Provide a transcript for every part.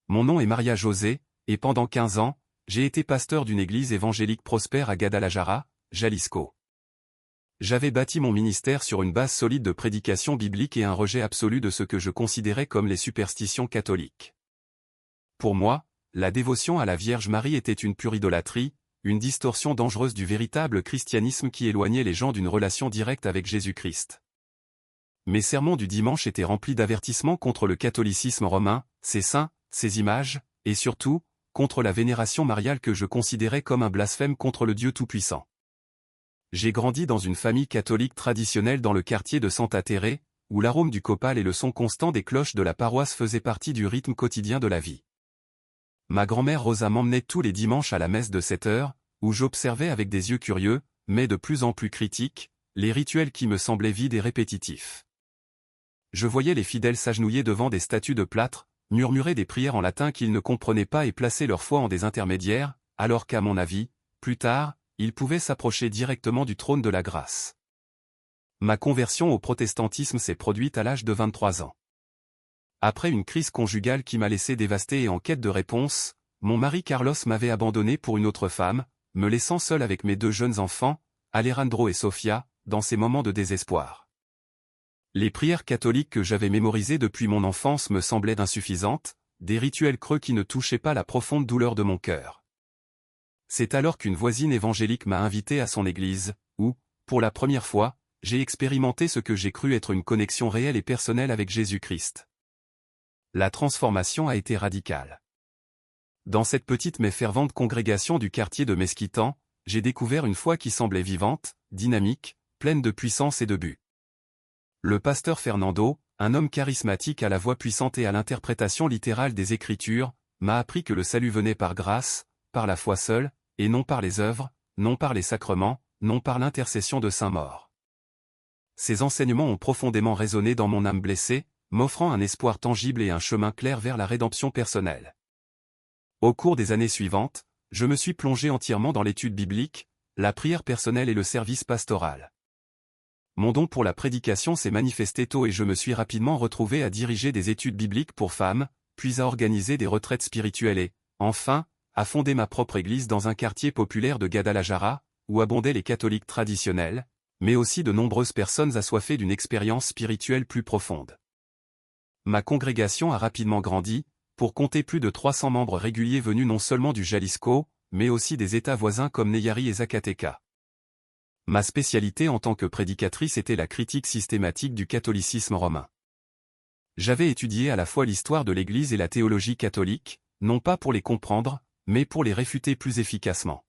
Mon nom est Maria José, et pendant 15 ans, j'ai été pasteur d'une église évangélique prospère à Guadalajara, Jalisco. J'avais bâti mon ministère sur une base solide de prédication biblique et un rejet absolu de ce que je considérais comme les superstitions catholiques. Pour moi, la dévotion à la Vierge Marie était une pure idolâtrie, une distorsion dangereuse du véritable christianisme qui éloignait les gens d'une relation directe avec Jésus-Christ. Mes sermons du dimanche étaient remplis d'avertissements contre le catholicisme romain, ses saints, ses images, et surtout, contre la vénération mariale que je considérais comme un blasphème contre le Dieu Tout-Puissant. J'ai grandi dans une famille catholique traditionnelle dans le quartier de Santa Terre, où l'arôme du copal et le son constant des cloches de la paroisse faisaient partie du rythme quotidien de la vie. Ma grand-mère Rosa m'emmenait tous les dimanches à la messe de 7 heures, où j'observais avec des yeux curieux, mais de plus en plus critiques, les rituels qui me semblaient vides et répétitifs. Je voyais les fidèles s'agenouiller devant des statues de plâtre, murmurer des prières en latin qu'ils ne comprenaient pas et placer leur foi en des intermédiaires, alors qu'à mon avis, plus tard, ils pouvaient s'approcher directement du trône de la grâce. Ma conversion au protestantisme s'est produite à l'âge de 23 ans. Après une crise conjugale qui m'a laissé dévasté et en quête de réponse, mon mari Carlos m'avait abandonné pour une autre femme, me laissant seul avec mes 2 jeunes enfants, Alejandro et Sofia, dans ces moments de désespoir. Les prières catholiques que j'avais mémorisées depuis mon enfance me semblaient insuffisantes, des rituels creux qui ne touchaient pas la profonde douleur de mon cœur. C'est alors qu'une voisine évangélique m'a invité à son église, où, pour la première fois, j'ai expérimenté ce que j'ai cru être une connexion réelle et personnelle avec Jésus-Christ. La transformation a été radicale. Dans cette petite mais fervente congrégation du quartier de Mesquitan, j'ai découvert une foi qui semblait vivante, dynamique, pleine de puissance et de but. Le pasteur Fernando, un homme charismatique à la voix puissante et à l'interprétation littérale des Écritures, m'a appris que le salut venait par grâce, par la foi seule, et non par les œuvres, non par les sacrements, non par l'intercession de saints morts. Ces enseignements ont profondément résonné dans mon âme blessée, m'offrant un espoir tangible et un chemin clair vers la rédemption personnelle. Au cours des années suivantes, je me suis plongé entièrement dans l'étude biblique, la prière personnelle et le service pastoral. Mon don pour la prédication s'est manifesté tôt et je me suis rapidement retrouvé à diriger des études bibliques pour femmes, puis à organiser des retraites spirituelles et, enfin, à fonder ma propre église dans un quartier populaire de Guadalajara, où abondaient les catholiques traditionnels, mais aussi de nombreuses personnes assoiffées d'une expérience spirituelle plus profonde. Ma congrégation a rapidement grandi, pour compter plus de 300 membres réguliers venus non seulement du Jalisco, mais aussi des États voisins comme Nayarit et Zacatecas. Ma spécialité en tant que prédicatrice était la critique systématique du catholicisme romain. J'avais étudié à la fois l'histoire de l'Église et la théologie catholique, non pas pour les comprendre, mais pour les réfuter plus efficacement.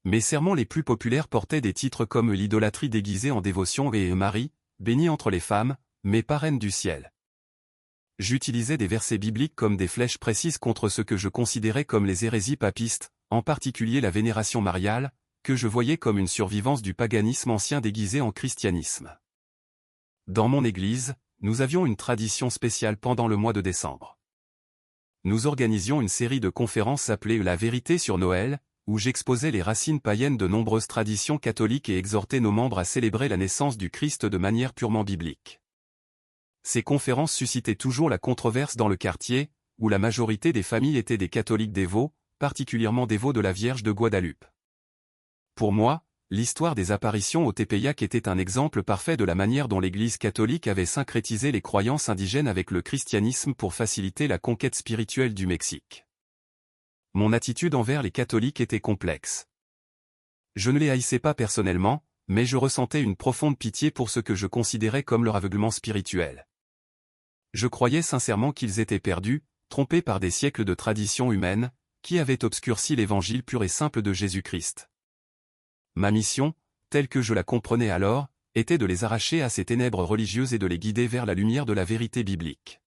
Mes sermons les plus populaires portaient des titres comme l'idolâtrie déguisée en dévotion et Marie, bénie entre les femmes, mais pas reine du ciel. J'utilisais des versets bibliques comme des flèches précises contre ce que je considérais comme les hérésies papistes, en particulier la vénération mariale, que je voyais comme une survivance du paganisme ancien déguisé en christianisme. Dans mon église, nous avions une tradition spéciale pendant le mois de décembre. Nous organisions une série de conférences appelée La vérité sur Noël, où j'exposais les racines païennes de nombreuses traditions catholiques et exhortais nos membres à célébrer la naissance du Christ de manière purement biblique. Ces conférences suscitaient toujours la controverse dans le quartier, où la majorité des familles étaient des catholiques dévots, particulièrement dévots de la Vierge de Guadeloupe. Pour moi, l'histoire des apparitions au Tepeyac était un exemple parfait de la manière dont l'Église catholique avait syncrétisé les croyances indigènes avec le christianisme pour faciliter la conquête spirituelle du Mexique. Mon attitude envers les catholiques était complexe. Je ne les haïssais pas personnellement, mais je ressentais une profonde pitié pour ce que je considérais comme leur aveuglement spirituel. Je croyais sincèrement qu'ils étaient perdus, trompés par des siècles de traditions humaines, qui avaient obscurci l'évangile pur et simple de Jésus-Christ. Ma mission, telle que je la comprenais alors, était de les arracher à ces ténèbres religieuses et de les guider vers la lumière de la vérité biblique.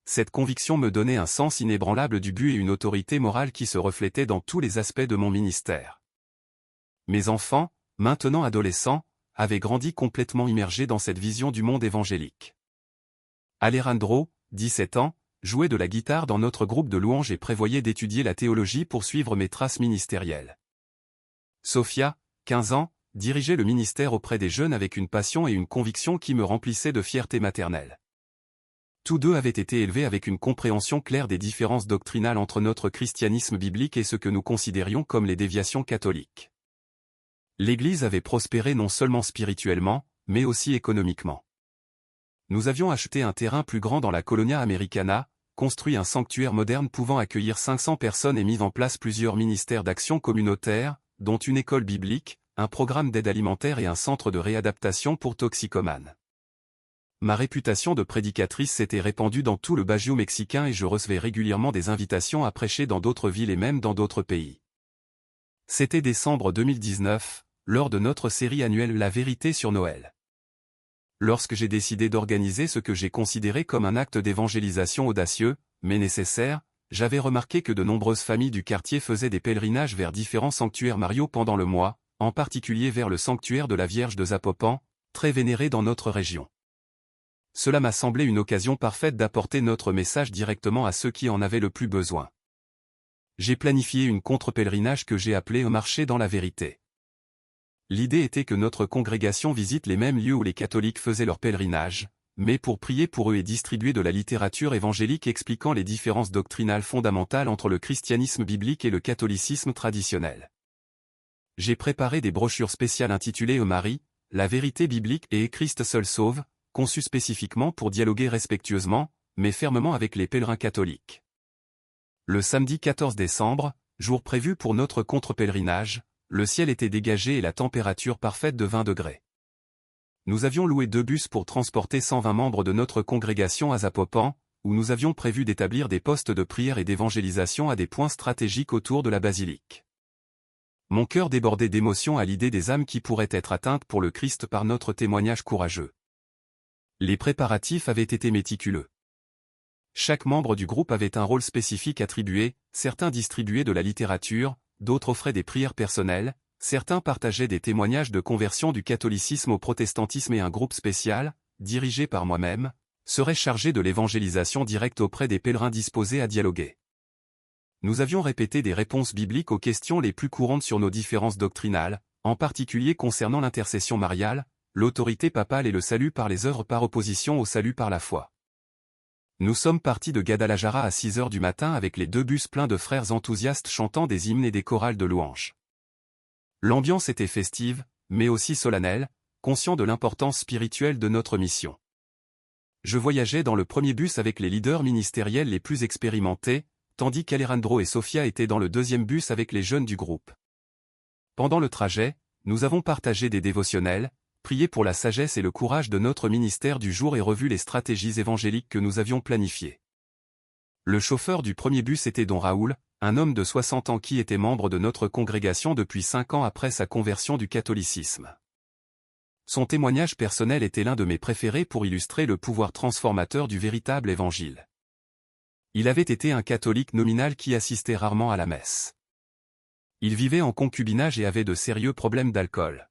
Cette conviction me donnait un sens inébranlable du but et une autorité morale qui se reflétaient dans tous les aspects de mon ministère. Mes enfants, maintenant adolescents, avaient grandi complètement immergés dans cette vision du monde évangélique. Alejandro, 17 ans, jouait de la guitare dans notre groupe de louanges et prévoyait d'étudier la théologie pour suivre mes traces ministérielles. Sofia, 15 ans, dirigeait le ministère auprès des jeunes avec une passion et une conviction qui me remplissaient de fierté maternelle. Tous deux avaient été élevés avec une compréhension claire des différences doctrinales entre notre christianisme biblique et ce que nous considérions comme les déviations catholiques. L'Église avait prospéré non seulement spirituellement, mais aussi économiquement. Nous avions acheté un terrain plus grand dans la Colonia Americana, construit un sanctuaire moderne pouvant accueillir 500 personnes et mis en place plusieurs ministères d'action communautaire, dont une école biblique, un programme d'aide alimentaire et un centre de réadaptation pour toxicomanes. Ma réputation de prédicatrice s'était répandue dans tout le Bajío mexicain et je recevais régulièrement des invitations à prêcher dans d'autres villes et même dans d'autres pays. C'était décembre 2019, lors de notre série annuelle La Vérité sur Noël. Lorsque j'ai décidé d'organiser ce que j'ai considéré comme un acte d'évangélisation audacieux, mais nécessaire, j'avais remarqué que de nombreuses familles du quartier faisaient des pèlerinages vers différents sanctuaires mariaux pendant le mois, en particulier vers le sanctuaire de la Vierge de Zapopan, très vénéré dans notre région. Cela m'a semblé une occasion parfaite d'apporter notre message directement à ceux qui en avaient le plus besoin. J'ai planifié une contre-pèlerinage que j'ai appelé « Un marché dans la vérité ». L'idée était que notre congrégation visite les mêmes lieux où les catholiques faisaient leur pèlerinage, mais pour prier pour eux et distribuer de la littérature évangélique expliquant les différences doctrinales fondamentales entre le christianisme biblique et le catholicisme traditionnel. J'ai préparé des brochures spéciales intitulées « Marie, la vérité biblique » et « Christ seul sauve », conçues spécifiquement pour dialoguer respectueusement, mais fermement avec les pèlerins catholiques. Le samedi 14 décembre, jour prévu pour notre contre-pèlerinage, le ciel était dégagé et la température parfaite de 20 degrés. Nous avions loué 2 bus pour transporter 120 membres de notre congrégation à Zapopan, où nous avions prévu d'établir des postes de prière et d'évangélisation à des points stratégiques autour de la basilique. Mon cœur débordait d'émotion à l'idée des âmes qui pourraient être atteintes pour le Christ par notre témoignage courageux. Les préparatifs avaient été méticuleux. Chaque membre du groupe avait un rôle spécifique attribué, certains distribuaient de la littérature, d'autres offraient des prières personnelles, certains partageaient des témoignages de conversion du catholicisme au protestantisme et un groupe spécial, dirigé par moi-même, serait chargé de l'évangélisation directe auprès des pèlerins disposés à dialoguer. Nous avions répété des réponses bibliques aux questions les plus courantes sur nos différences doctrinales, en particulier concernant l'intercession mariale, l'autorité papale et le salut par les œuvres par opposition au salut par la foi. Nous sommes partis de Guadalajara à 6 heures du matin avec les 2 bus pleins de frères enthousiastes chantant des hymnes et des chorales de louanges. L'ambiance était festive, mais aussi solennelle, conscient de l'importance spirituelle de notre mission. Je voyageais dans le premier bus avec les leaders ministériels les plus expérimentés, tandis qu'Alejandro et Sofia étaient dans le deuxième bus avec les jeunes du groupe. Pendant le trajet, nous avons partagé des dévotionnels, prié pour la sagesse et le courage de notre ministère du jour et revu les stratégies évangéliques que nous avions planifiées. Le chauffeur du premier bus était Don Raoul, un homme de 60 ans qui était membre de notre congrégation depuis 5 ans après sa conversion du catholicisme. Son témoignage personnel était l'un de mes préférés pour illustrer le pouvoir transformateur du véritable évangile. Il avait été un catholique nominal qui assistait rarement à la messe. Il vivait en concubinage et avait de sérieux problèmes d'alcool.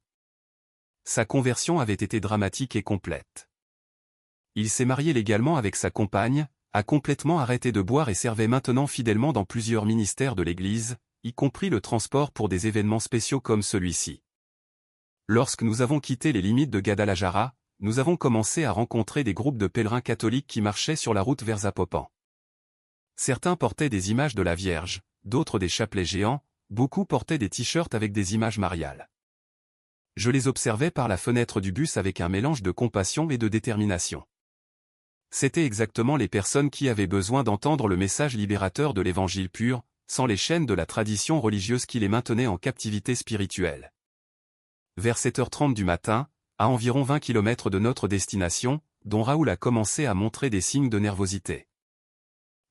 Sa conversion avait été dramatique et complète. Il s'est marié légalement avec sa compagne, a complètement arrêté de boire et servait maintenant fidèlement dans plusieurs ministères de l'Église, y compris le transport pour des événements spéciaux comme celui-ci. Lorsque nous avons quitté les limites de Guadalajara, nous avons commencé à rencontrer des groupes de pèlerins catholiques qui marchaient sur la route vers Zapopan. Certains portaient des images de la Vierge, d'autres des chapelets géants, beaucoup portaient des t-shirts avec des images mariales. Je les observais par la fenêtre du bus avec un mélange de compassion et de détermination. C'étaient exactement les personnes qui avaient besoin d'entendre le message libérateur de l'évangile pur, sans les chaînes de la tradition religieuse qui les maintenait en captivité spirituelle. Vers 7h30 du matin, à environ 20 km de notre destination, Don Raoul a commencé à montrer des signes de nervosité.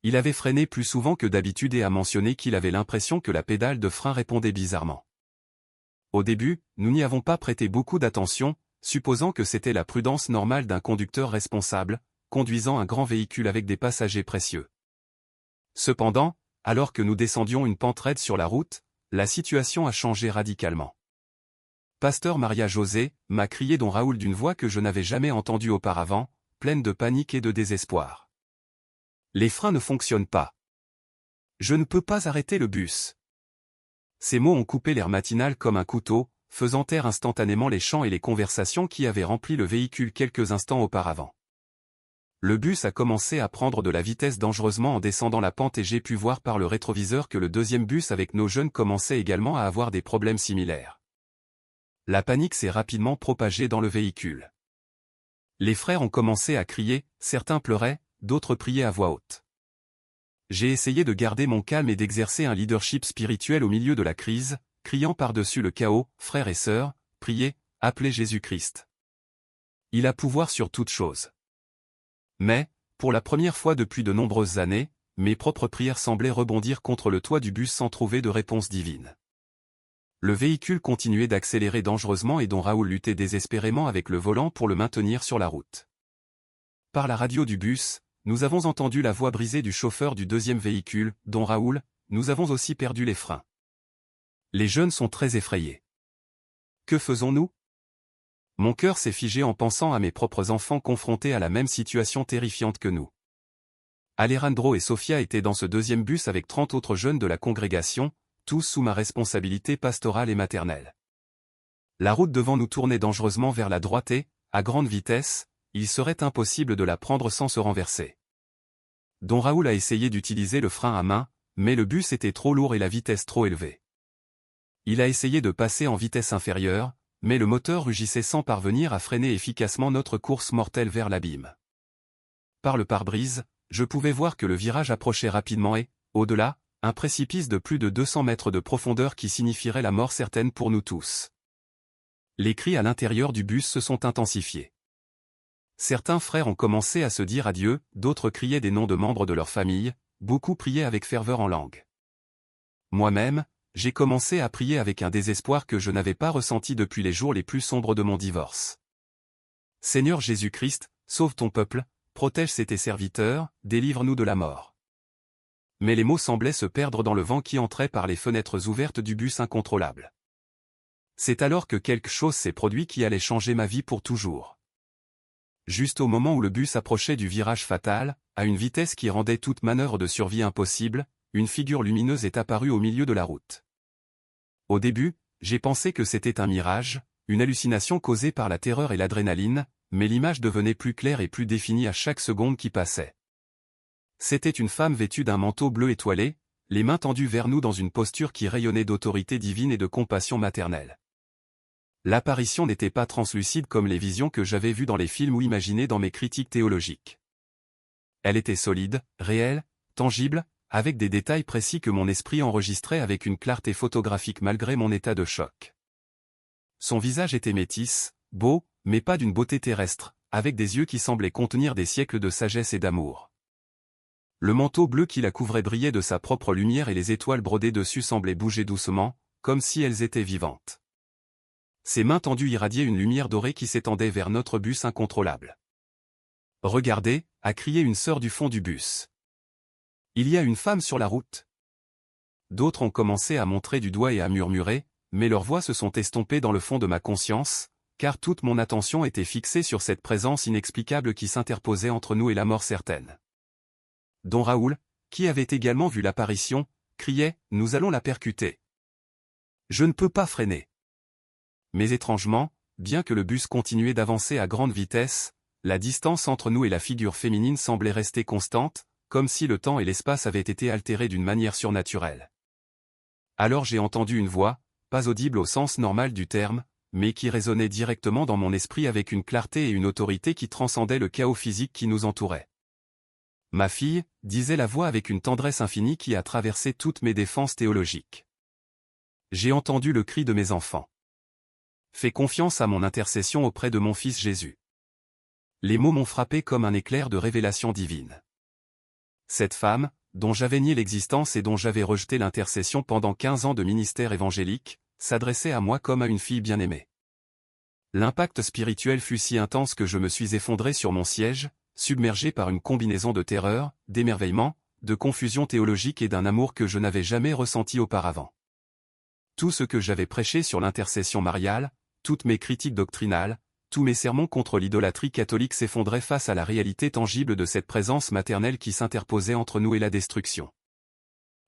Il avait freiné plus souvent que d'habitude et a mentionné qu'il avait l'impression que la pédale de frein répondait bizarrement. Au début, nous n'y avons pas prêté beaucoup d'attention, supposant que c'était la prudence normale d'un conducteur responsable, conduisant un grand véhicule avec des passagers précieux. Cependant, alors que nous descendions une pente raide sur la route, la situation a changé radicalement. « Pasteur Maria José » m'a crié Don Raoul d'une voix que je n'avais jamais entendue auparavant, pleine de panique et de désespoir. « Les freins ne fonctionnent pas. Je ne peux pas arrêter le bus. » Ces mots ont coupé l'air matinal comme un couteau, faisant taire instantanément les chants et les conversations qui avaient rempli le véhicule quelques instants auparavant. Le bus a commencé à prendre de la vitesse dangereusement en descendant la pente et j'ai pu voir par le rétroviseur que le deuxième bus avec nos jeunes commençait également à avoir des problèmes similaires. La panique s'est rapidement propagée dans le véhicule. Les frères ont commencé à crier, certains pleuraient, d'autres priaient à voix haute. J'ai essayé de garder mon calme et d'exercer un leadership spirituel au milieu de la crise, criant par-dessus le chaos, frères et sœurs, priez, appelez Jésus-Christ. Il a pouvoir sur toutes choses. Mais, pour la première fois depuis de nombreuses années, mes propres prières semblaient rebondir contre le toit du bus sans trouver de réponse divine. Le véhicule continuait d'accélérer dangereusement et Don Raoul luttait désespérément avec le volant pour le maintenir sur la route. Par la radio du bus, nous avons entendu la voix brisée du chauffeur du deuxième véhicule, Don Raoul, nous avons aussi perdu les freins. Les jeunes sont très effrayés. Que faisons-nous? Mon cœur s'est figé en pensant à mes propres enfants confrontés à la même situation terrifiante que nous. Alejandro et Sofia étaient dans ce deuxième bus avec 30 autres jeunes de la congrégation, tous sous ma responsabilité pastorale et maternelle. La route devant nous tournait dangereusement vers la droite et, à grande vitesse, il serait impossible de la prendre sans se renverser. Don Raoul a essayé d'utiliser le frein à main, mais le bus était trop lourd et la vitesse trop élevée. Il a essayé de passer en vitesse inférieure, mais le moteur rugissait sans parvenir à freiner efficacement notre course mortelle vers l'abîme. Par le pare-brise, je pouvais voir que le virage approchait rapidement et, au-delà, un précipice de plus de 200 mètres de profondeur qui signifierait la mort certaine pour nous tous. Les cris à l'intérieur du bus se sont intensifiés. Certains frères ont commencé à se dire adieu, d'autres criaient des noms de membres de leur famille, beaucoup priaient avec ferveur en langue. Moi-même, j'ai commencé à prier avec un désespoir que je n'avais pas ressenti depuis les jours les plus sombres de mon divorce. Seigneur Jésus-Christ, sauve ton peuple, protège tes serviteurs, délivre-nous de la mort. Mais les mots semblaient se perdre dans le vent qui entrait par les fenêtres ouvertes du bus incontrôlable. C'est alors que quelque chose s'est produit qui allait changer ma vie pour toujours. Juste au moment où le bus approchait du virage fatal, à une vitesse qui rendait toute manœuvre de survie impossible, une figure lumineuse est apparue au milieu de la route. Au début, j'ai pensé que c'était un mirage, une hallucination causée par la terreur et l'adrénaline, mais l'image devenait plus claire et plus définie à chaque seconde qui passait. C'était une femme vêtue d'un manteau bleu étoilé, les mains tendues vers nous dans une posture qui rayonnait d'autorité divine et de compassion maternelle. L'apparition n'était pas translucide comme les visions que j'avais vues dans les films ou imaginées dans mes critiques théologiques. Elle était solide, réelle, tangible, avec des détails précis que mon esprit enregistrait avec une clarté photographique malgré mon état de choc. Son visage était métis, beau, mais pas d'une beauté terrestre, avec des yeux qui semblaient contenir des siècles de sagesse et d'amour. Le manteau bleu qui la couvrait brillait de sa propre lumière et les étoiles brodées dessus semblaient bouger doucement, comme si elles étaient vivantes. Ses mains tendues irradiaient une lumière dorée qui s'étendait vers notre bus incontrôlable. « Regardez » a crié une sœur du fond du bus. « Il y a une femme sur la route !» D'autres ont commencé à montrer du doigt et à murmurer, mais leurs voix se sont estompées dans le fond de ma conscience, car toute mon attention était fixée sur cette présence inexplicable qui s'interposait entre nous et la mort certaine. Don Raoul, qui avait également vu l'apparition, criait « Nous allons la percuter. Je ne peux pas freiner. » Mais étrangement, bien que le bus continuait d'avancer à grande vitesse, la distance entre nous et la figure féminine semblait rester constante, comme si le temps et l'espace avaient été altérés d'une manière surnaturelle. Alors j'ai entendu une voix, pas audible au sens normal du terme, mais qui résonnait directement dans mon esprit avec une clarté et une autorité qui transcendaient le chaos physique qui nous entourait. « Ma fille » disait la voix avec une tendresse infinie qui a traversé toutes mes défenses théologiques. J'ai entendu le cri de mes enfants. Fais confiance à mon intercession auprès de mon Fils Jésus. Les mots m'ont frappé comme un éclair de révélation divine. Cette femme, dont j'avais nié l'existence et dont j'avais rejeté l'intercession pendant 15 ans de ministère évangélique, s'adressait à moi comme à une fille bien-aimée. L'impact spirituel fut si intense que je me suis effondré sur mon siège, submergé par une combinaison de terreur, d'émerveillement, de confusion théologique et d'un amour que je n'avais jamais ressenti auparavant. Tout ce que j'avais prêché sur l'intercession mariale, toutes mes critiques doctrinales, tous mes sermons contre l'idolâtrie catholique s'effondraient face à la réalité tangible de cette présence maternelle qui s'interposait entre nous et la destruction.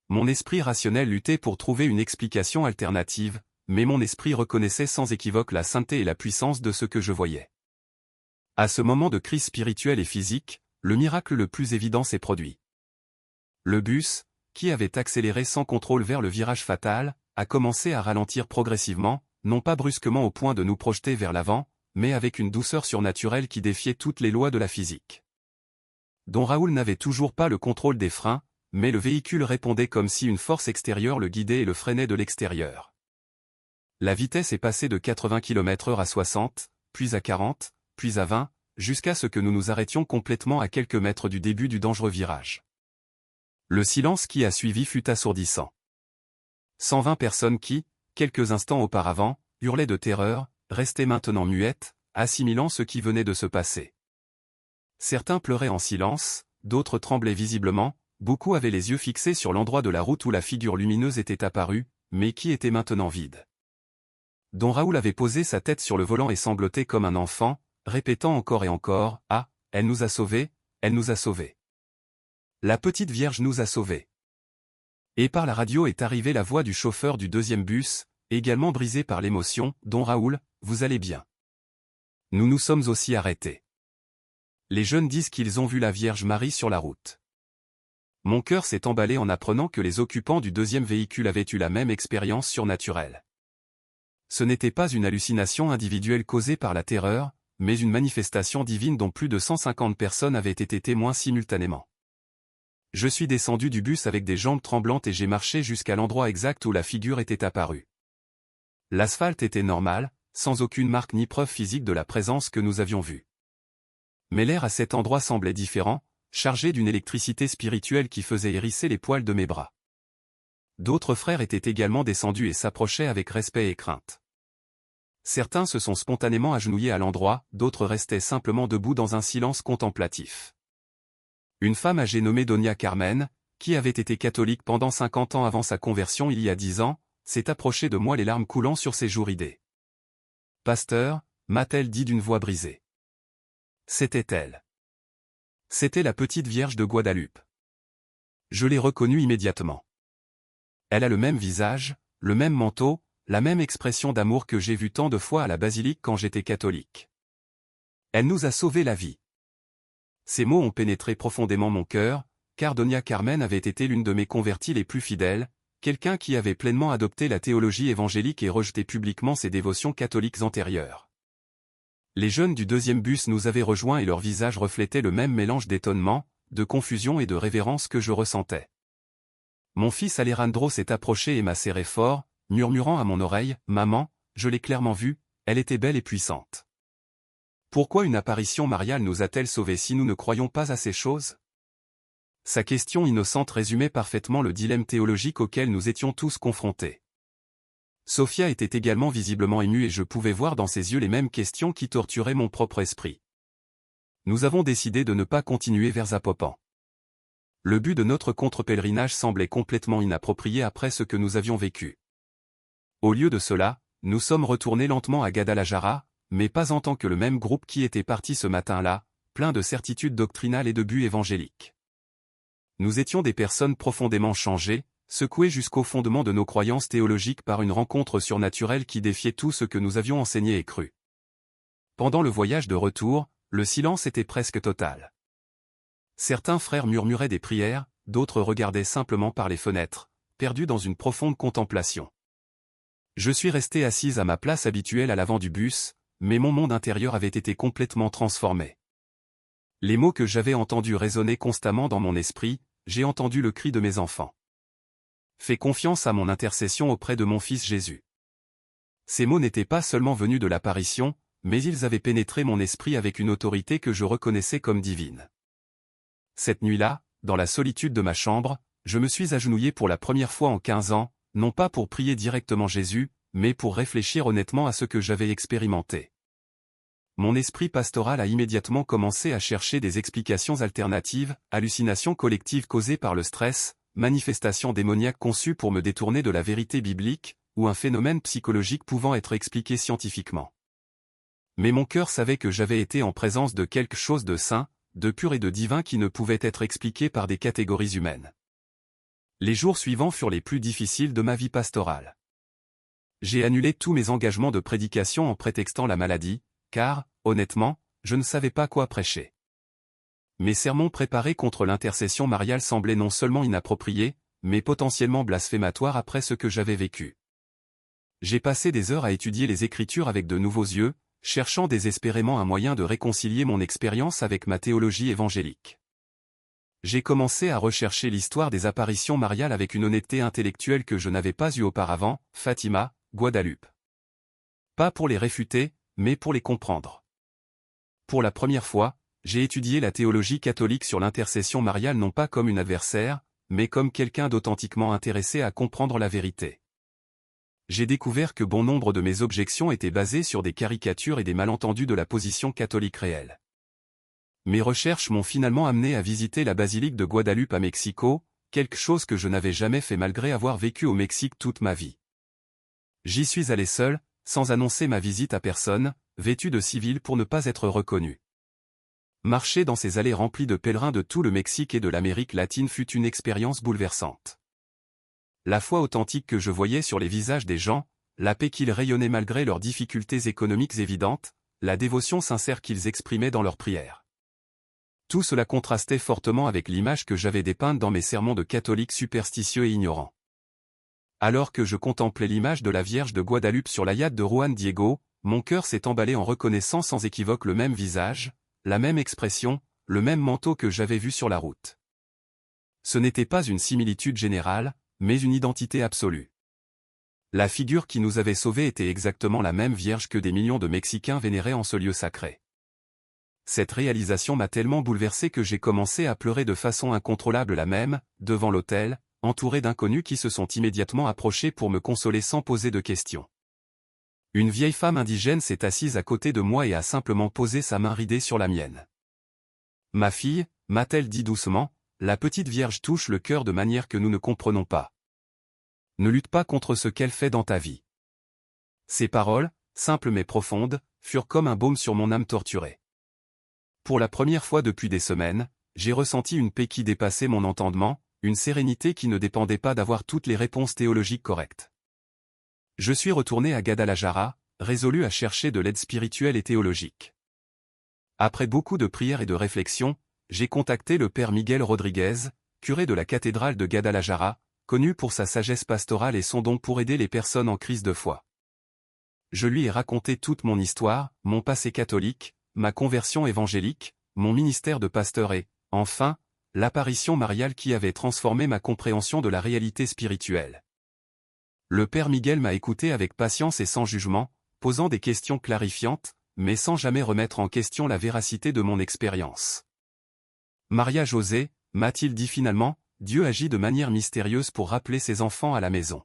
Mon esprit rationnel luttait pour trouver une explication alternative, mais mon esprit reconnaissait sans équivoque la sainteté et la puissance de ce que je voyais. À ce moment de crise spirituelle et physique, le miracle le plus évident s'est produit. Le bus, qui avait accéléré sans contrôle vers le virage fatal, a commencé à ralentir progressivement, non pas brusquement au point de nous projeter vers l'avant, mais avec une douceur surnaturelle qui défiait toutes les lois de la physique. Don Raoul n'avait toujours pas le contrôle des freins, mais le véhicule répondait comme si une force extérieure le guidait et le freinait de l'extérieur. La vitesse est passée de 80 km/h à 60, puis à 40, puis à 20, jusqu'à ce que nous nous arrêtions complètement à quelques mètres du début du dangereux virage. Le silence qui a suivi fut assourdissant. 120 personnes qui, quelques instants auparavant, hurlaient de terreur, restaient maintenant muettes, assimilant ce qui venait de se passer. Certains pleuraient en silence, d'autres tremblaient visiblement, beaucoup avaient les yeux fixés sur l'endroit de la route où la figure lumineuse était apparue, mais qui était maintenant vide. Don Raoul avait posé sa tête sur le volant et sanglotait comme un enfant, répétant encore et encore « Ah, elle nous a sauvés, elle nous a sauvés. La petite Vierge nous a sauvés. » Et par la radio est arrivée la voix du chauffeur du deuxième bus, également brisé par l'émotion « Don Raoul, vous allez bien. Nous nous sommes aussi arrêtés. Les jeunes disent qu'ils ont vu la Vierge Marie sur la route. » Mon cœur s'est emballé en apprenant que les occupants du deuxième véhicule avaient eu la même expérience surnaturelle. Ce n'était pas une hallucination individuelle causée par la terreur, mais une manifestation divine dont plus de 150 personnes avaient été témoins simultanément. Je suis descendu du bus avec des jambes tremblantes et j'ai marché jusqu'à l'endroit exact où la figure était apparue. L'asphalte était normal, sans aucune marque ni preuve physique de la présence que nous avions vue. Mais l'air à cet endroit semblait différent, chargé d'une électricité spirituelle qui faisait hérisser les poils de mes bras. D'autres frères étaient également descendus et s'approchaient avec respect et crainte. Certains se sont spontanément agenouillés à l'endroit, d'autres restaient simplement debout dans un silence contemplatif. Une femme âgée nommée Donia Carmen, qui avait été catholique pendant 50 ans avant sa conversion il y a 10 ans, s'est approchée de moi les larmes coulant sur ses joues ridées. « Pasteur » m'a-t-elle dit d'une voix brisée. C'était elle. C'était la petite Vierge de Guadeloupe. Je l'ai reconnue immédiatement. Elle a le même visage, le même manteau, la même expression d'amour que j'ai vue tant de fois à la basilique quand j'étais catholique. Elle nous a sauvé la vie. Ces mots ont pénétré profondément mon cœur, car Donia Carmen avait été l'une de mes converties les plus fidèles, quelqu'un qui avait pleinement adopté la théologie évangélique et rejeté publiquement ses dévotions catholiques antérieures. Les jeunes du deuxième bus nous avaient rejoints et leurs visages reflétaient le même mélange d'étonnement, de confusion et de révérence que je ressentais. Mon fils Alejandro s'est approché et m'a serré fort, murmurant à mon oreille « Maman, je l'ai clairement vue, elle était belle et puissante. Pourquoi une apparition mariale nous a-t-elle sauvés si nous ne croyons pas à ces choses ?» Sa question innocente résumait parfaitement le dilemme théologique auquel nous étions tous confrontés. Sophia était également visiblement émue et je pouvais voir dans ses yeux les mêmes questions qui torturaient mon propre esprit. Nous avons décidé de ne pas continuer vers Zapopan. Le but de notre contre-pèlerinage semblait complètement inapproprié après ce que nous avions vécu. Au lieu de cela, nous sommes retournés lentement à Guadalajara, mais pas en tant que le même groupe qui était parti ce matin-là, plein de certitudes doctrinales et de buts évangéliques. Nous étions des personnes profondément changées, secouées jusqu'au fondement de nos croyances théologiques par une rencontre surnaturelle qui défiait tout ce que nous avions enseigné et cru. Pendant le voyage de retour, le silence était presque total. Certains frères murmuraient des prières, d'autres regardaient simplement par les fenêtres, perdus dans une profonde contemplation. Je suis resté assise à ma place habituelle à l'avant du bus, mais mon monde intérieur avait été complètement transformé. Les mots que j'avais entendus résonnaient constamment dans mon esprit, j'ai entendu le cri de mes enfants. Fais confiance à mon intercession auprès de mon Fils Jésus. Ces mots n'étaient pas seulement venus de l'apparition, mais ils avaient pénétré mon esprit avec une autorité que je reconnaissais comme divine. Cette nuit-là, dans la solitude de ma chambre, je me suis agenouillé pour la première fois en 15 ans, non pas pour prier directement Jésus, mais pour réfléchir honnêtement à ce que j'avais expérimenté. Mon esprit pastoral a immédiatement commencé à chercher des explications alternatives, hallucinations collectives causées par le stress, manifestations démoniaques conçues pour me détourner de la vérité biblique, ou un phénomène psychologique pouvant être expliqué scientifiquement. Mais mon cœur savait que j'avais été en présence de quelque chose de saint, de pur et de divin qui ne pouvait être expliqué par des catégories humaines. Les jours suivants furent les plus difficiles de ma vie pastorale. J'ai annulé tous mes engagements de prédication en prétextant la maladie, car, honnêtement, je ne savais pas quoi prêcher. mes sermons préparés contre l'intercession mariale semblaient non seulement inappropriés, mais potentiellement blasphématoires après ce que j'avais vécu. J'ai passé des heures à étudier les Écritures avec de nouveaux yeux, cherchant désespérément un moyen de réconcilier mon expérience avec ma théologie évangélique. J'ai commencé à rechercher l'histoire des apparitions mariales avec une honnêteté intellectuelle que je n'avais pas eue auparavant, Fatima, Guadeloupe. Pas pour les réfuter, mais pour les comprendre. Pour la première fois, j'ai étudié la théologie catholique sur l'intercession mariale non pas comme une adversaire, mais comme quelqu'un d'authentiquement intéressé à comprendre la vérité. J'ai découvert que bon nombre de mes objections étaient basées sur des caricatures et des malentendus de la position catholique réelle. Mes recherches m'ont finalement amené à visiter la basilique de Guadeloupe à Mexico, quelque chose que je n'avais jamais fait malgré avoir vécu au Mexique toute ma vie. J'y suis allé seul, sans annoncer ma visite à personne, vêtu de civil pour ne pas être reconnu. Marcher dans ces allées remplies de pèlerins de tout le Mexique et de l'Amérique latine fut une expérience bouleversante. La foi authentique que je voyais sur les visages des gens, la paix qu'ils rayonnaient malgré leurs difficultés économiques évidentes, la dévotion sincère qu'ils exprimaient dans leurs prières. Tout cela contrastait fortement avec l'image que j'avais dépeinte dans mes sermons de catholiques superstitieux et ignorants. Alors que je contemplais l'image de la Vierge de Guadeloupe sur la yacht de Juan Diego, mon cœur s'est emballé en reconnaissant sans équivoque le même visage, la même expression, le même manteau que j'avais vu sur la route. Ce n'était pas une similitude générale, mais une identité absolue. La figure qui nous avait sauvés était exactement la même Vierge que des millions de Mexicains vénéraient en ce lieu sacré. Cette réalisation m'a tellement bouleversé que j'ai commencé à pleurer de façon incontrôlable là même, devant l'autel, entouré d'inconnus qui se sont immédiatement approchés pour me consoler sans poser de questions. Une vieille femme indigène s'est assise à côté de moi et a simplement posé sa main ridée sur la mienne. « Ma fille » m'a-t-elle dit doucement, « la petite Vierge touche le cœur de manière que nous ne comprenons pas. Ne lutte pas contre ce qu'elle fait dans ta vie. » Ces paroles, simples mais profondes, furent comme un baume sur mon âme torturée. Pour la première fois depuis des semaines, j'ai ressenti une paix qui dépassait mon entendement, une sérénité qui ne dépendait pas d'avoir toutes les réponses théologiques correctes. Je suis retourné à Guadalajara, résolu à chercher de l'aide spirituelle et théologique. Après beaucoup de prières et de réflexions, j'ai contacté le père Miguel Rodriguez, curé de la cathédrale de Guadalajara, connu pour sa sagesse pastorale et son don pour aider les personnes en crise de foi. Je lui ai raconté toute mon histoire, mon passé catholique, ma conversion évangélique, mon ministère de pasteur et, enfin, l'apparition mariale qui avait transformé ma compréhension de la réalité spirituelle. Le père Miguel m'a écouté avec patience et sans jugement, posant des questions clarifiantes, mais sans jamais remettre en question la véracité de mon expérience. Maria José, m'a-t-il dit finalement, Dieu agit de manière mystérieuse pour rappeler ses enfants à la maison.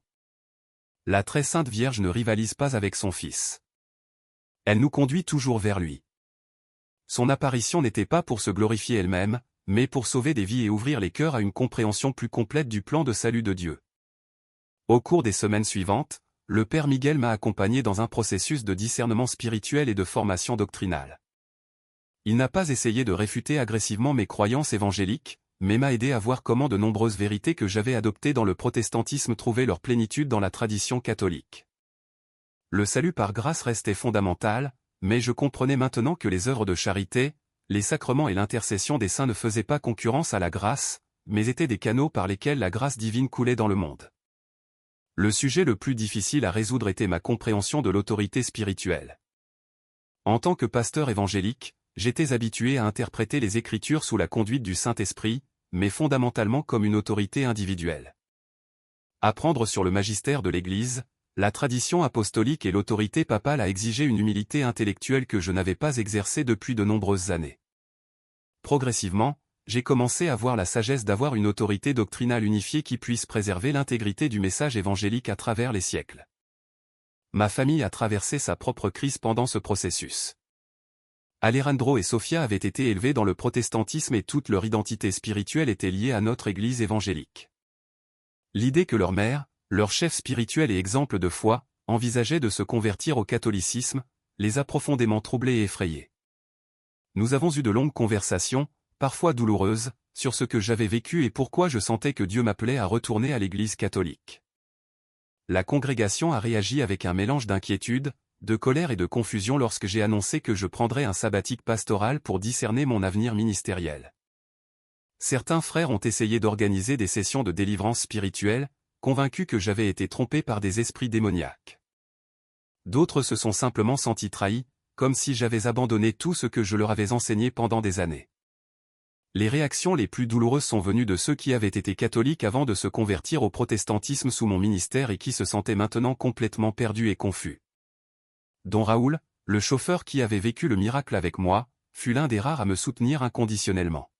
La très sainte Vierge ne rivalise pas avec son Fils. Elle nous conduit toujours vers lui. Son apparition n'était pas pour se glorifier elle-même, mais pour sauver des vies et ouvrir les cœurs à une compréhension plus complète du plan de salut de Dieu. Au cours des semaines suivantes, le père Miguel m'a accompagné dans un processus de discernement spirituel et de formation doctrinale. Il n'a pas essayé de réfuter agressivement mes croyances évangéliques, mais m'a aidé à voir comment de nombreuses vérités que j'avais adoptées dans le protestantisme trouvaient leur plénitude dans la tradition catholique. Le salut par grâce restait fondamental, mais je comprenais maintenant que les œuvres de charité, les sacrements et l'intercession des saints ne faisaient pas concurrence à la grâce, mais étaient des canaux par lesquels la grâce divine coulait dans le monde. Le sujet le plus difficile à résoudre était ma compréhension de l'autorité spirituelle. En tant que pasteur évangélique, j'étais habitué à interpréter les Écritures sous la conduite du Saint-Esprit, mais fondamentalement comme une autorité individuelle. Apprendre sur le magistère de l'Église, la tradition apostolique et l'autorité papale a exigé une humilité intellectuelle que je n'avais pas exercée depuis de nombreuses années. Progressivement, j'ai commencé à voir la sagesse d'avoir une autorité doctrinale unifiée qui puisse préserver l'intégrité du message évangélique à travers les siècles. Ma famille a traversé sa propre crise pendant ce processus. Alejandro et Sofia avaient été élevés dans le protestantisme et toute leur identité spirituelle était liée à notre Église évangélique. L'idée que leur mère, leur chef spirituel et exemple de foi, envisageait de se convertir au catholicisme, les a profondément troublés et effrayés. Nous avons eu de longues conversations, parfois douloureuses, sur ce que j'avais vécu et pourquoi je sentais que Dieu m'appelait à retourner à l'Église catholique. La congrégation a réagi avec un mélange d'inquiétude, de colère et de confusion lorsque j'ai annoncé que je prendrais un sabbatique pastoral pour discerner mon avenir ministériel. Certains frères ont essayé d'organiser des sessions de délivrance spirituelle, convaincus que j'avais été trompé par des esprits démoniaques. D'autres se sont simplement sentis trahis, comme si j'avais abandonné tout ce que je leur avais enseigné pendant des années. Les réactions les plus douloureuses sont venues de ceux qui avaient été catholiques avant de se convertir au protestantisme sous mon ministère et qui se sentaient maintenant complètement perdus et confus. Don Raoul, le chauffeur qui avait vécu le miracle avec moi, fut l'un des rares à me soutenir inconditionnellement.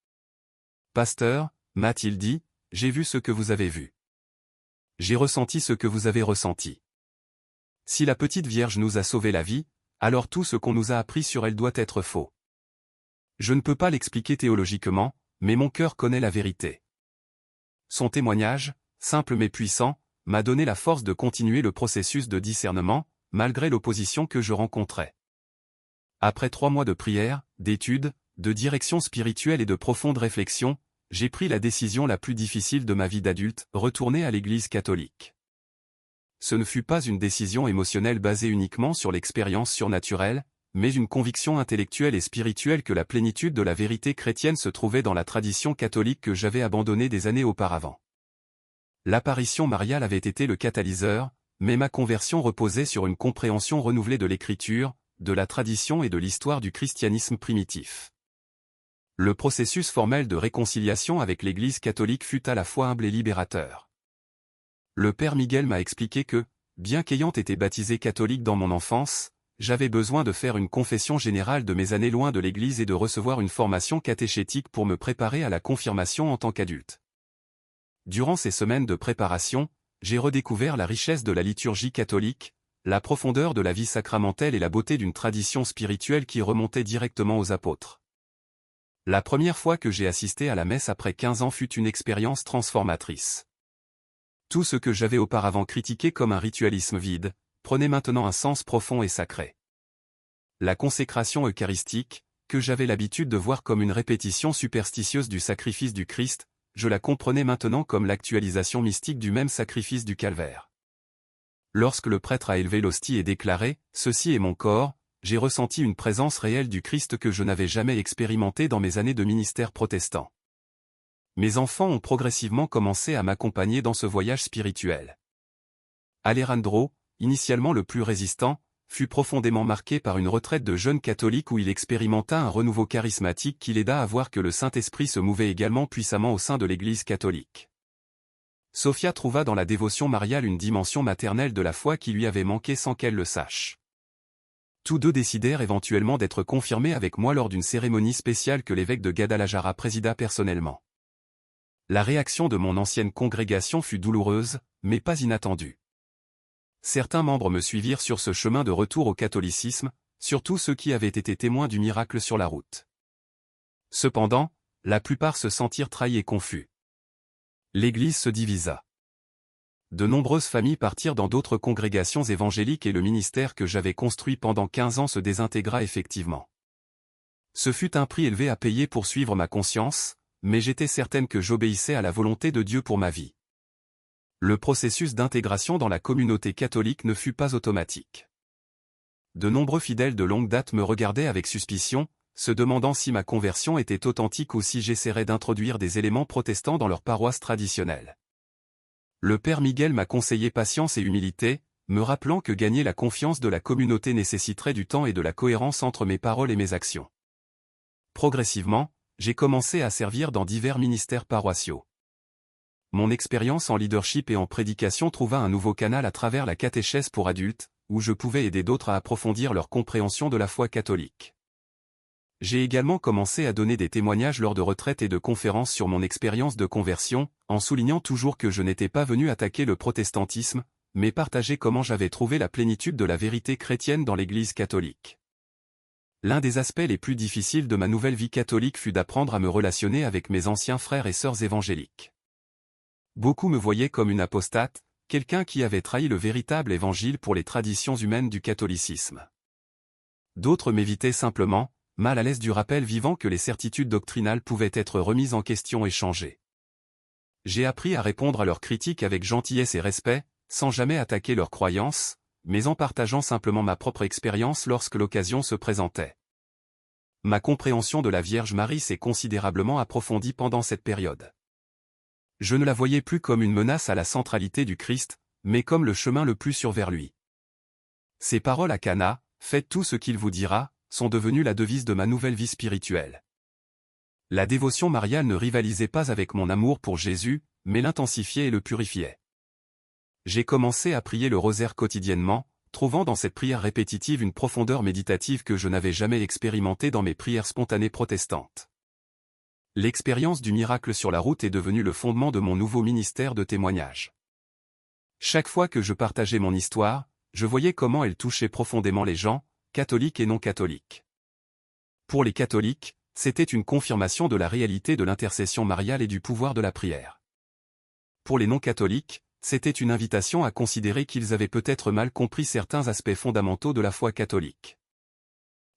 « Pasteur, m'a-t-il dit, j'ai vu ce que vous avez vu. J'ai ressenti ce que vous avez ressenti. Si la petite Vierge nous a sauvé la vie, alors tout ce qu'on nous a appris sur elle doit être faux. Je ne peux pas l'expliquer théologiquement, mais mon cœur connaît la vérité. » Son témoignage, simple mais puissant, m'a donné la force de continuer le processus de discernement, malgré l'opposition que je rencontrais. Après 3 mois de prière, d'études, de direction spirituelle et de profonde réflexion, j'ai pris la décision la plus difficile de ma vie d'adulte, retourner à l'Église catholique. Ce ne fut pas une décision émotionnelle basée uniquement sur l'expérience surnaturelle, mais une conviction intellectuelle et spirituelle que la plénitude de la vérité chrétienne se trouvait dans la tradition catholique que j'avais abandonnée des années auparavant. L'apparition mariale avait été le catalyseur, mais ma conversion reposait sur une compréhension renouvelée de l'Écriture, de la tradition et de l'histoire du christianisme primitif. Le processus formel de réconciliation avec l'Église catholique fut à la fois humble et libérateur. Le Père Miguel m'a expliqué que, bien qu'ayant été baptisé catholique dans mon enfance, j'avais besoin de faire une confession générale de mes années loin de l'Église et de recevoir une formation catéchétique pour me préparer à la confirmation en tant qu'adulte. Durant ces semaines de préparation, j'ai redécouvert la richesse de la liturgie catholique, la profondeur de la vie sacramentelle et la beauté d'une tradition spirituelle qui remontait directement aux apôtres. La première fois que j'ai assisté à la messe après 15 ans fut une expérience transformatrice. Tout ce que j'avais auparavant critiqué comme un ritualisme vide, prenait maintenant un sens profond et sacré. La consécration eucharistique, que j'avais l'habitude de voir comme une répétition superstitieuse du sacrifice du Christ, je la comprenais maintenant comme l'actualisation mystique du même sacrifice du calvaire. Lorsque le prêtre a élevé l'hostie et déclaré « Ceci est mon corps », j'ai ressenti une présence réelle du Christ que je n'avais jamais expérimentée dans mes années de ministère protestant. Mes enfants ont progressivement commencé à m'accompagner dans ce voyage spirituel. Alejandro, initialement le plus résistant, fut profondément marqué par une retraite de jeune catholique où il expérimenta un renouveau charismatique qui l'aida à voir que le Saint-Esprit se mouvait également puissamment au sein de l'Église catholique. Sophia trouva dans la dévotion mariale une dimension maternelle de la foi qui lui avait manqué sans qu'elle le sache. Tous deux décidèrent éventuellement d'être confirmés avec moi lors d'une cérémonie spéciale que l'évêque de Guadalajara présida personnellement. La réaction de mon ancienne congrégation fut douloureuse, mais pas inattendue. Certains membres me suivirent sur ce chemin de retour au catholicisme, surtout ceux qui avaient été témoins du miracle sur la route. Cependant, la plupart se sentirent trahis et confus. L'Église se divisa. De nombreuses familles partirent dans d'autres congrégations évangéliques et le ministère que j'avais construit pendant 15 ans se désintégra effectivement. Ce fut un prix élevé à payer pour suivre ma conscience, mais j'étais certaine que j'obéissais à la volonté de Dieu pour ma vie. Le processus d'intégration dans la communauté catholique ne fut pas automatique. De nombreux fidèles de longue date me regardaient avec suspicion, se demandant si ma conversion était authentique ou si j'essaierais d'introduire des éléments protestants dans leur paroisse traditionnelle. Le Père Miguel m'a conseillé patience et humilité, me rappelant que gagner la confiance de la communauté nécessiterait du temps et de la cohérence entre mes paroles et mes actions. Progressivement, j'ai commencé à servir dans divers ministères paroissiaux. Mon expérience en leadership et en prédication trouva un nouveau canal à travers la catéchèse pour adultes, où je pouvais aider d'autres à approfondir leur compréhension de la foi catholique. J'ai également commencé à donner des témoignages lors de retraites et de conférences sur mon expérience de conversion, en soulignant toujours que je n'étais pas venu attaquer le protestantisme, mais partager comment j'avais trouvé la plénitude de la vérité chrétienne dans l'Église catholique. L'un des aspects les plus difficiles de ma nouvelle vie catholique fut d'apprendre à me relationner avec mes anciens frères et sœurs évangéliques. Beaucoup me voyaient comme une apostate, quelqu'un qui avait trahi le véritable évangile pour les traditions humaines du catholicisme. D'autres m'évitaient simplement, mal à l'aise du rappel vivant que les certitudes doctrinales pouvaient être remises en question et changées. J'ai appris à répondre à leurs critiques avec gentillesse et respect, sans jamais attaquer leurs croyances, mais en partageant simplement ma propre expérience lorsque l'occasion se présentait. ma compréhension de la Vierge Marie s'est considérablement approfondie pendant cette période. Je ne la voyais plus comme une menace à la centralité du Christ, mais comme le chemin le plus sûr vers lui. Ces paroles à Cana, « Faites tout ce qu'il vous dira », sont devenues la devise de ma nouvelle vie spirituelle. La dévotion mariale ne rivalisait pas avec mon amour pour Jésus, mais l'intensifiait et le purifiait. J'ai commencé à prier le rosaire quotidiennement, trouvant dans cette prière répétitive une profondeur méditative que je n'avais jamais expérimentée dans mes prières spontanées protestantes. L'expérience du miracle sur la route est devenue le fondement de mon nouveau ministère de témoignage. Chaque fois que je partageais mon histoire, je voyais comment elle touchait profondément les gens, catholiques et non catholiques. Pour les catholiques, c'était une confirmation de la réalité de l'intercession mariale et du pouvoir de la prière. Pour les non catholiques, c'était une invitation à considérer qu'ils avaient peut-être mal compris certains aspects fondamentaux de la foi catholique.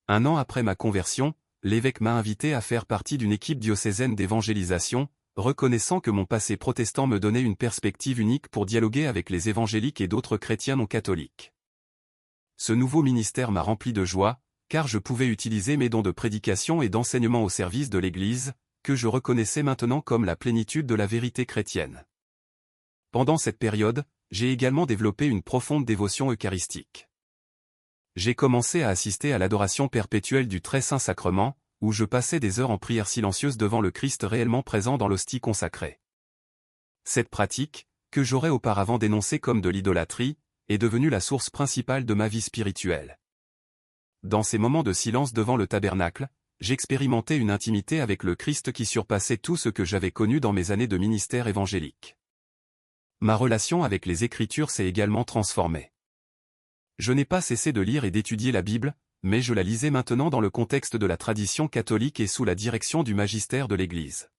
Un an après ma conversion, l'évêque m'a invité à faire partie d'une équipe diocésaine d'évangélisation, reconnaissant que mon passé protestant me donnait une perspective unique pour dialoguer avec les évangéliques et d'autres chrétiens non catholiques. Ce nouveau ministère m'a rempli de joie, car je pouvais utiliser mes dons de prédication et d'enseignement au service de l'Église, que je reconnaissais maintenant comme la plénitude de la vérité chrétienne. Pendant cette période, j'ai également développé une profonde dévotion eucharistique. J'ai commencé à assister à l'adoration perpétuelle du Très Saint Sacrement, où je passais des heures en prière silencieuse devant le Christ réellement présent dans l'hostie consacrée. Cette pratique, que j'aurais auparavant dénoncée comme de l'idolâtrie, est devenue la source principale de ma vie spirituelle. Dans ces moments de silence devant le tabernacle, j'expérimentais une intimité avec le Christ qui surpassait tout ce que j'avais connu dans mes années de ministère évangélique. Ma relation avec les Écritures s'est également transformée. Je n'ai pas cessé de lire et d'étudier la Bible, mais je la lisais maintenant dans le contexte de la tradition catholique et sous la direction du magistère de l'Église.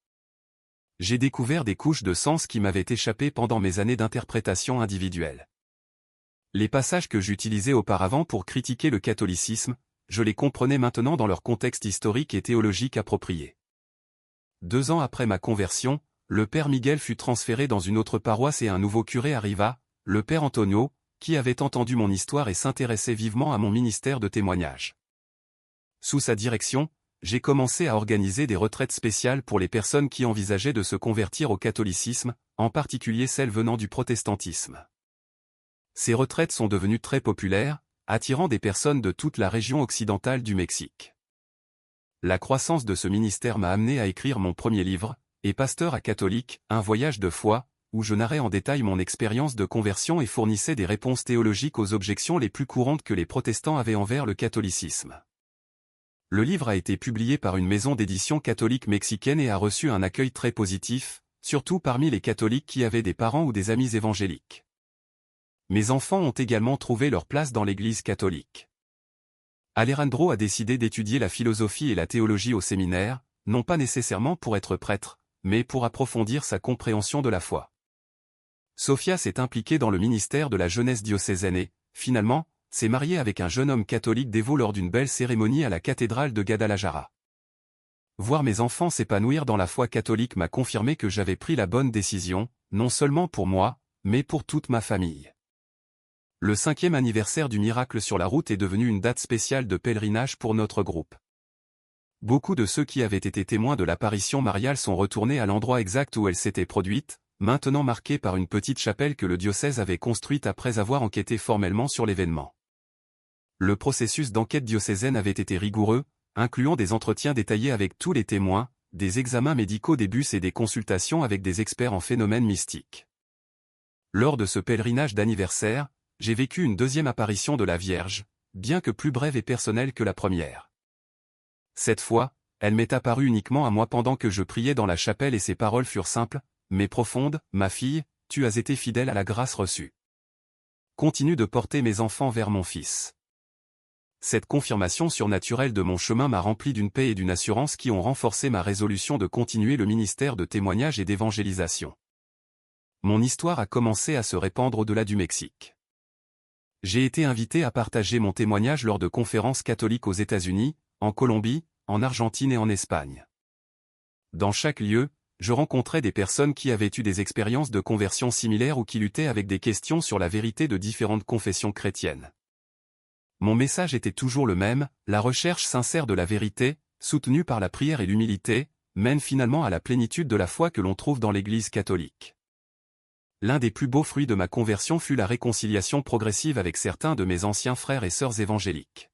J'ai découvert des couches de sens qui m'avaient échappé pendant mes années d'interprétation individuelle. Les passages que j'utilisais auparavant pour critiquer le catholicisme, je les comprenais maintenant dans leur contexte historique et théologique approprié. 2 ans après ma conversion, le père Miguel fut transféré dans une autre paroisse et un nouveau curé arriva, le père Antonio, qui avait entendu mon histoire et s'intéressait vivement à mon ministère de témoignage. Sous sa direction, j'ai commencé à organiser des retraites spéciales pour les personnes qui envisageaient de se convertir au catholicisme, en particulier celles venant du protestantisme. Ces retraites sont devenues très populaires, attirant des personnes de toute la région occidentale du Mexique. La croissance de ce ministère m'a amené à écrire mon premier livre, Et pasteur à catholique, un voyage de foi, où je narrais en détail mon expérience de conversion et fournissais des réponses théologiques aux objections les plus courantes que les protestants avaient envers le catholicisme. Le livre a été publié par une maison d'édition catholique mexicaine et a reçu un accueil très positif, surtout parmi les catholiques qui avaient des parents ou des amis évangéliques. Mes enfants ont également trouvé leur place dans l'Église catholique. Alejandro a décidé d'étudier la philosophie et la théologie au séminaire, non pas nécessairement pour être prêtre, mais pour approfondir sa compréhension de la foi. Sophia s'est impliquée dans le ministère de la jeunesse diocésaine et, finalement, s'est mariée avec un jeune homme catholique dévot lors d'une belle cérémonie à la cathédrale de Guadalajara. Voir mes enfants s'épanouir dans la foi catholique m'a confirmé que j'avais pris la bonne décision, non seulement pour moi, mais pour toute ma famille. Le 5e anniversaire du miracle sur la route est devenu une date spéciale de pèlerinage pour notre groupe. Beaucoup de ceux qui avaient été témoins de l'apparition mariale sont retournés à l'endroit exact où elle s'était produite, maintenant marqué par une petite chapelle que le diocèse avait construite après avoir enquêté formellement sur l'événement. Le processus d'enquête diocésaine avait été rigoureux, incluant des entretiens détaillés avec tous les témoins, des examens médicaux des bus et des consultations avec des experts en phénomènes mystiques. Lors de ce pèlerinage d'anniversaire, j'ai vécu une deuxième apparition de la Vierge, bien que plus brève et personnelle que la première. Cette fois, elle m'est apparue uniquement à moi pendant que je priais dans la chapelle et ses paroles furent simples, mais profondes. Ma fille, tu as été fidèle à la grâce reçue. Continue de porter mes enfants vers mon Fils. Cette confirmation surnaturelle de mon chemin m'a rempli d'une paix et d'une assurance qui ont renforcé ma résolution de continuer le ministère de témoignage et d'évangélisation. Mon histoire a commencé à se répandre au-delà du Mexique. J'ai été invité à partager mon témoignage lors de conférences catholiques aux États-Unis, en Colombie, en Argentine et en Espagne. Dans chaque lieu, je rencontrais des personnes qui avaient eu des expériences de conversion similaires ou qui luttaient avec des questions sur la vérité de différentes confessions chrétiennes. Mon message était toujours le même, la recherche sincère de la vérité, soutenu par la prière et l'humilité, mène finalement à la plénitude de la foi que l'on trouve dans l'Église catholique. L'un des plus beaux fruits de ma conversion fut la réconciliation progressive avec certains de mes anciens frères et sœurs évangéliques.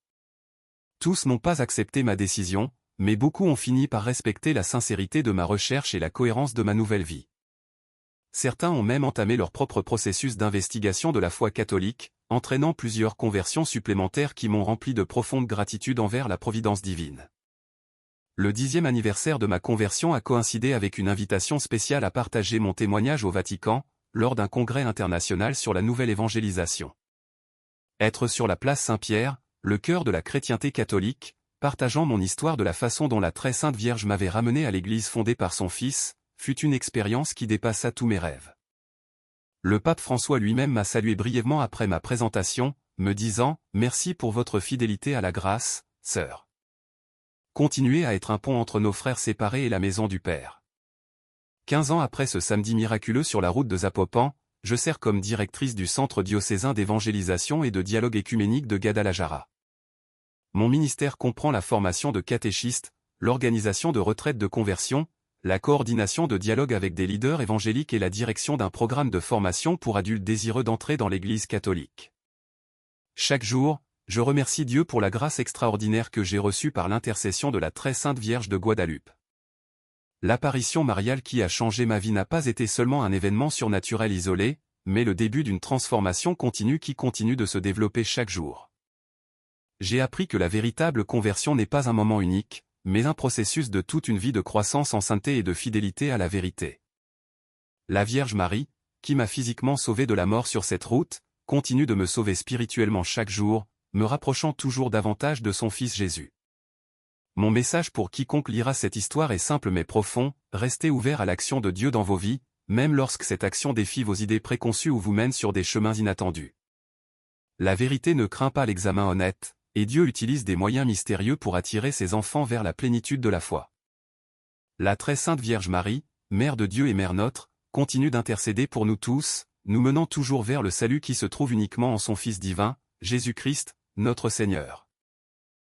Tous n'ont pas accepté ma décision, mais beaucoup ont fini par respecter la sincérité de ma recherche et la cohérence de ma nouvelle vie. Certains ont même entamé leur propre processus d'investigation de la foi catholique, entraînant plusieurs conversions supplémentaires qui m'ont rempli de profonde gratitude envers la providence divine. Le 10e anniversaire de ma conversion a coïncidé avec une invitation spéciale à partager mon témoignage au Vatican, lors d'un congrès international sur la nouvelle évangélisation. Être sur la place Saint-Pierre, le cœur de la chrétienté catholique, partageant mon histoire de la façon dont la très sainte Vierge m'avait ramené à l'Église fondée par son Fils, fut une expérience qui dépassa tous mes rêves. Le pape François lui-même m'a salué brièvement après ma présentation, me disant « Merci pour votre fidélité à la grâce, sœur. Continuez à être un pont entre nos frères séparés et la maison du Père. » 15 ans après ce samedi miraculeux sur la route de Zapopan, je sers comme directrice du Centre diocésain d'évangélisation et de dialogue écuménique de Guadalajara. Mon ministère comprend la formation de catéchistes, l'organisation de retraites de conversion, la coordination de dialogue avec des leaders évangéliques et la direction d'un programme de formation pour adultes désireux d'entrer dans l'Église catholique. Chaque jour, je remercie Dieu pour la grâce extraordinaire que j'ai reçue par l'intercession de la très sainte Vierge de Guadeloupe. L'apparition mariale qui a changé ma vie n'a pas été seulement un événement surnaturel isolé, mais le début d'une transformation continue qui continue de se développer chaque jour. J'ai appris que la véritable conversion n'est pas un moment unique, mais un processus de toute une vie de croissance en sainteté et de fidélité à la vérité. La Vierge Marie, qui m'a physiquement sauvé de la mort sur cette route, continue de me sauver spirituellement chaque jour, me rapprochant toujours davantage de son Fils Jésus. Mon message pour quiconque lira cette histoire est simple mais profond, restez ouverts à l'action de Dieu dans vos vies, même lorsque cette action défie vos idées préconçues ou vous mène sur des chemins inattendus. La vérité ne craint pas l'examen honnête, et Dieu utilise des moyens mystérieux pour attirer ses enfants vers la plénitude de la foi. La très sainte Vierge Marie, Mère de Dieu et Mère notre, continue d'intercéder pour nous tous, nous menant toujours vers le salut qui se trouve uniquement en son Fils divin, Jésus-Christ, notre Seigneur.